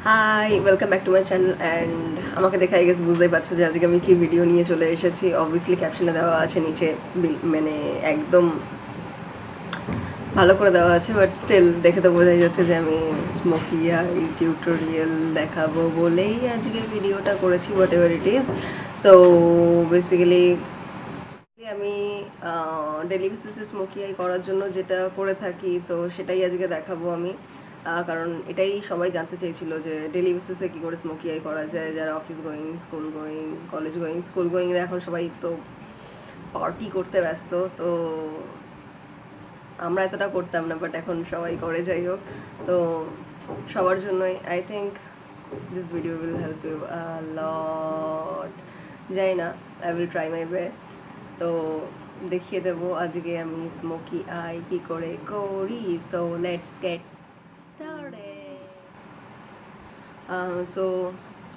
Hi welcome back to my channel and আমাকে দেখে I guess বুঝতেই পারছো যে আজকে আমি কি ভিডিও নিয়ে চলে এসেছি। অবভিয়াসলি ক্যাপশনে দেওয়া আছে নিচে, মানে একদম ভালো করে দেওয়া আছে, বাট স্টিল দেখে তো বোঝাই যাচ্ছে যে আমি স্মোকি আই টিউটোরিয়াল দেখাবো বলেই আজকে ভিডিওটা করেছি, what ever it is. So basically আমি ডেলি বেসিসে স্মোকি আই করার জন্য যেটা করে থাকি তো সেটাই আজকে দেখাবো আমি। কারণ এটাই সবাই জানতে চেয়েছিল যে ডেলি বেসিসে কী করে স্মোকি আই করা যায়, যারা office going, school going, college going. School গোয়িংরা এখন সবাই তো পার্টি করতে ব্যস্ত, তো আমরা এতটা করতাম না, বাট এখন সবাই করে। যাই হোক, তো সবার জন্যই I think this video will help you lot. যাই না, I will try my best. তো দেখিয়ে দেবো আজকে আমি স্মোকি আই কী করে করি। So let's get started. So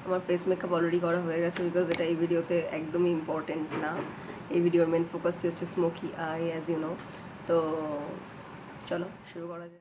আমার ফেস মেকআপ অলরেডি করা হয়ে গেছে, বিকজ এটা এই ভিডিওতে একদমই ইম্পর্টেন্ট না। এই ভিডিওর মেন ফোকাসই হচ্ছে smoky eye, as you know. তো চলো শুরু করা যায়।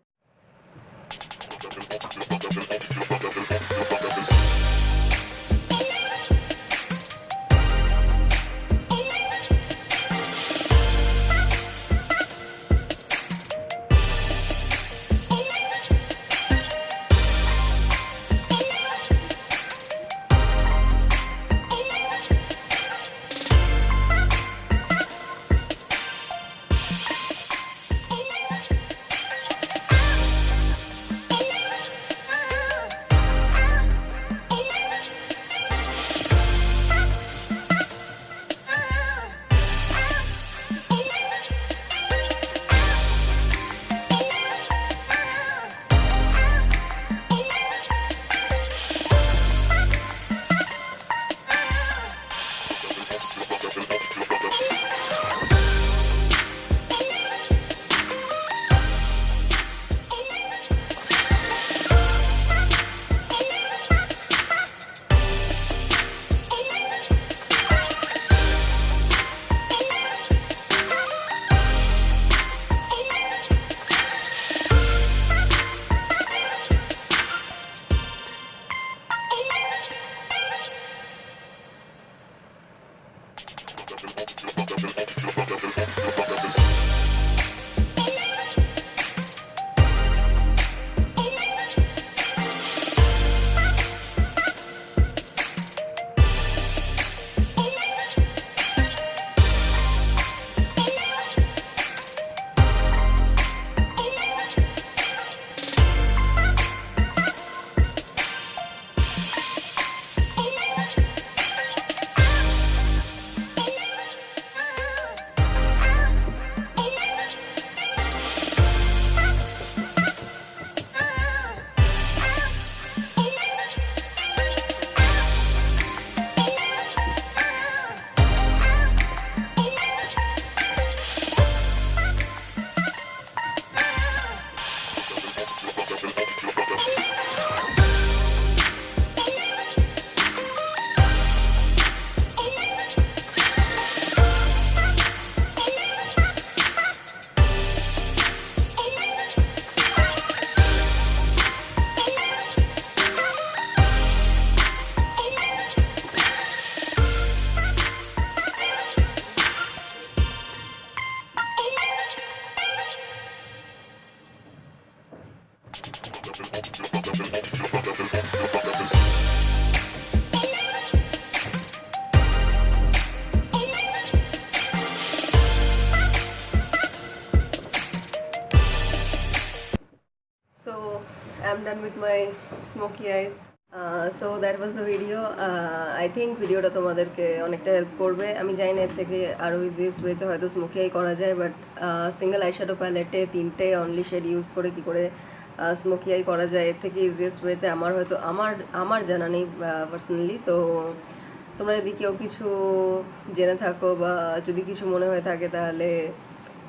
So I'm done with my smoky eyes. So that was the video. I think ভিডিওটা তোমাদেরকে অনেকটা হেল্প করবে। আমি জানি না এর থেকে আরও ইজিয়েস্ট ওয়েতে হয়তো স্মোকি আই করা যায়, বাট সিঙ্গেল আইশ্যাডো প্যালেটে 3টে অনলি শেড ইউজ করে কী করে স্মোকি আই করা যায়, এর থেকে ইজিয়েস্ট ওয়েতে আমার হয়তো আমার জানা নেই পার্সোনালি। তো তোমরা যদি কেউ কিছু জেনে থাকো বা যদি কিছু মনে হয়ে থাকে তাহলে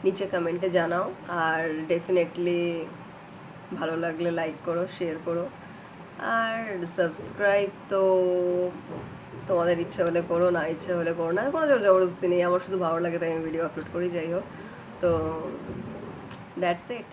নিচে কমেন্টে জানাও। আর ডেফিনেটলি ভালো লাগলে লাইক করো, শেয়ার করো, আর সাবস্ক্রাইব তো তোমাদের ইচ্ছা হলে করো, না ইচ্ছা হলে করো না, কোনো জবরদস্তি নেই। আমার শুধু ভালো লাগে তাই আমি ভিডিও আপলোড করি। যাই হোক, তো দ্যাটস ইট।